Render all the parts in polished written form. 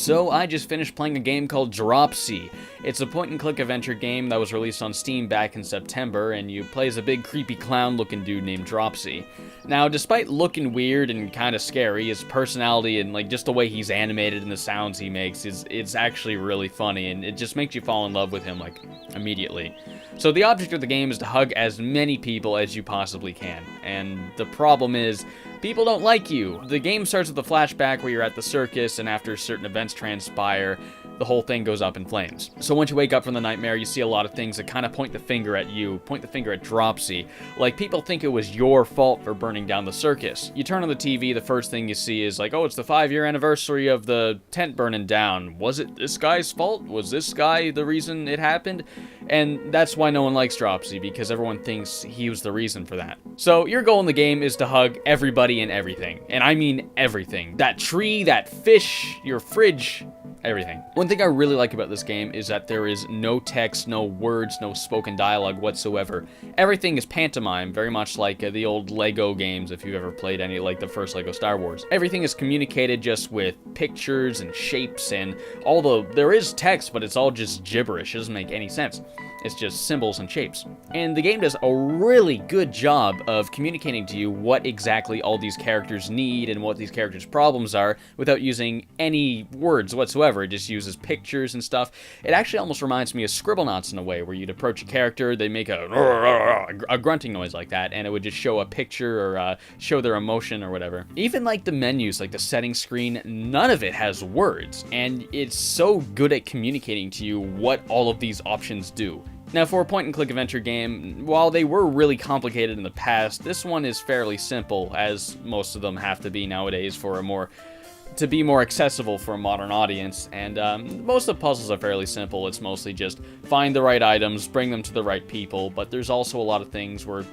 So I just finished playing a game called Dropsy. It's a point-and-click adventure game that was released on Steam back in September, and you play as a big creepy clown-looking dude named Dropsy. Now, despite looking weird and kind of scary, his personality and like just the way he's animated and the sounds he makes it's actually really funny, and it just makes you fall in love with him like immediately. So the object of the game is to hug as many people as you possibly can, and the problem is, people don't like you. The game starts with a flashback where you're at the circus, and after certain events transpire, the whole thing goes up in flames. So once you wake up from the nightmare, you see a lot of things that kind of point the finger at you, point the finger at Dropsy. Like, people think it was your fault for burning down the circus. You turn on the TV, the first thing you see is like, oh, it's the 5-year anniversary of the tent burning down. Was it this guy's fault? Was this guy the reason it happened? And that's why no one likes Dropsy, because everyone thinks he was the reason for that. So your goal in the game is to hug everybody and everything. And I mean everything. That tree, that fish, your fridge, everything. One thing I really like about this game is that there is no text, no words, no spoken dialogue whatsoever. Everything is pantomime, very much like the old Lego games, if you've ever played any, like the first Lego Star Wars. Everything is communicated just with pictures and shapes, and there is text, but it's all just gibberish. It doesn't make any sense. It's just symbols and shapes. And the game does a really good job of communicating to you what exactly all these characters need and what these characters' problems are without using any words whatsoever. It just uses pictures and stuff. It actually almost reminds me of Scribblenauts in a way, where you'd approach a character, they make a grunting noise like that, and it would just show a picture or show their emotion or whatever. Even like the menus, like the settings screen, none of it has words, and it's so good at communicating to you what all of these options do. Now, for a point-and-click adventure game, while they were really complicated in the past, this one is fairly simple, as most of them have to be nowadays to be more accessible for a modern audience, and most of the puzzles are fairly simple. It's mostly just find the right items, bring them to the right people, but there's also a lot of things where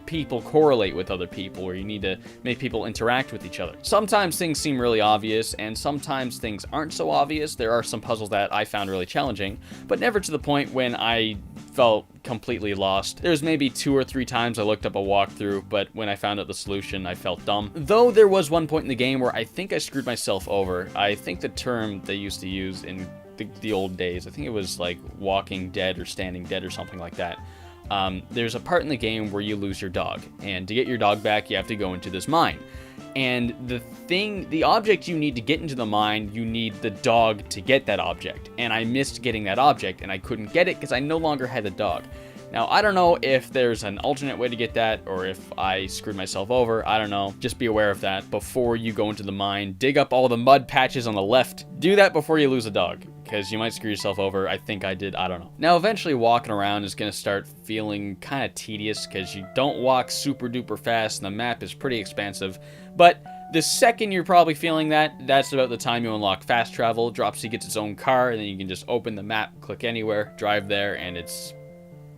people correlate with other people, where you need to make people interact with each other. Sometimes things seem really obvious, and sometimes things aren't so obvious. There are some puzzles that I found really challenging, but never to the point when I felt completely lost. There's maybe 2 or 3 times I looked up a walkthrough, but when I found out the solution, I felt dumb. Though there was one point in the game where I think I screwed myself over. I think the term they used to use in the old days, I think it was like walking dead or standing dead or something like that. There's a part in the game where you lose your dog, and to get your dog back, you have to go into this mine. And the object you need to get into the mine, you need the dog to get that object. And I missed getting that object, and I couldn't get it because I no longer had the dog. Now, I don't know if there's an alternate way to get that, or if I screwed myself over. I don't know. Just be aware of that before you go into the mine. Dig up all the mud patches on the left. Do that before you lose a dog, because you might screw yourself over. I think I did. I don't know. Now, eventually walking around is going to start feeling kind of tedious, because you don't walk super duper fast, and the map is pretty expansive. But the second you're probably feeling that, that's about the time you unlock fast travel. Dropsy gets its own car, and then you can just open the map, click anywhere, drive there, and it's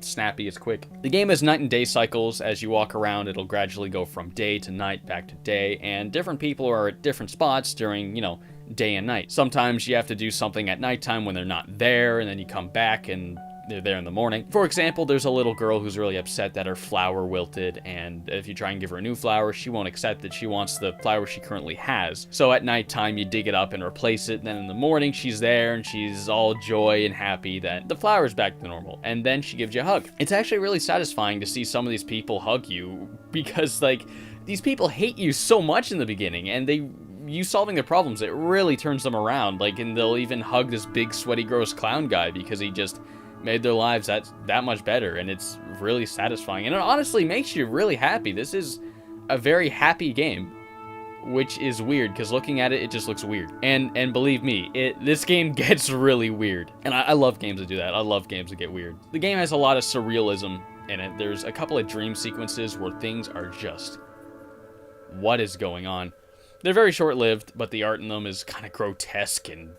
snappy, it's quick. The game has night and day cycles. As you walk around, it'll gradually go from day to night, back to day, and different people are at different spots during, day and night. Sometimes you have to do something at nighttime when they're not there, and then you come back and they're there in the morning. For example, there's a little girl who's really upset that her flower wilted, and if you try and give her a new flower, she won't accept it. She wants the flower she currently has. So at nighttime, you dig it up and replace it, and then in the morning, she's there, and she's all joy and happy that the flower's back to normal, and then she gives you a hug. It's actually really satisfying to see some of these people hug you, because, these people hate you so much in the beginning, and you solving their problems, it really turns them around, and they'll even hug this big, sweaty, gross clown guy because he just made their lives that much better, and it's really satisfying, and it honestly makes you really happy. This is a very happy game, which is weird, because looking at it, it just looks weird, and believe me, this game gets really weird, and I love games that do that. I love games that get weird. The game has a lot of surrealism in it. There's a couple of dream sequences where things are just, what is going on? They're very short-lived, but the art in them is kind of grotesque and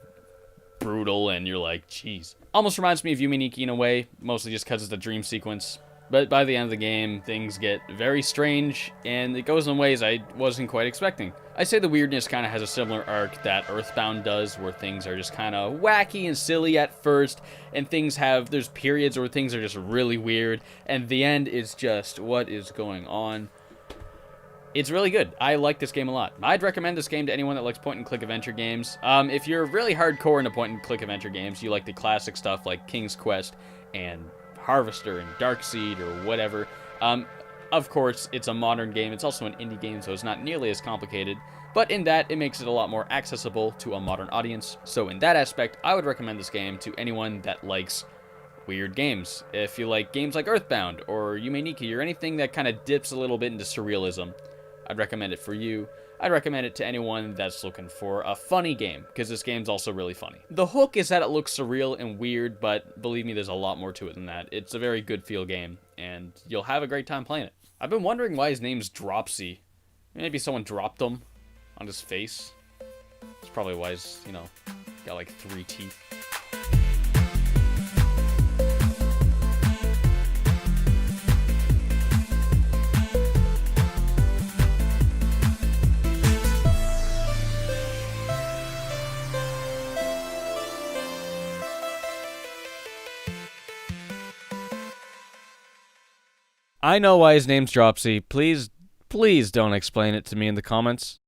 brutal, and you're like, geez. Almost reminds me of Yume Nikki in a way, mostly just because it's a dream sequence. But by the end of the game, things get very strange, and it goes in ways I wasn't quite expecting. I say the weirdness kind of has a similar arc that Earthbound does, where things are just kind of wacky and silly at first, and there's periods where things are just really weird, and the end is just, what is going on? It's really good. I like this game a lot. I'd recommend this game to anyone that likes point-and-click adventure games. If you're really hardcore into point-and-click adventure games, you like the classic stuff like King's Quest and Harvester and Darkseid or whatever. Of course, it's a modern game. It's also an indie game, so it's not nearly as complicated. But in that, it makes it a lot more accessible to a modern audience. So in that aspect, I would recommend this game to anyone that likes weird games. If you like games like Earthbound or Yume Nikki or anything that kind of dips a little bit into surrealism, I'd recommend it for you. I'd recommend it to anyone that's looking for a funny game, because this game's also really funny. The hook is that it looks surreal and weird, but believe me, there's a lot more to it than that. It's a very good feel game, and you'll have a great time playing it. I've been wondering why his name's Dropsy. Maybe someone dropped him on his face. That's probably why he's, got like 3 teeth. I know why his name's Dropsy. Please don't explain it to me in the comments.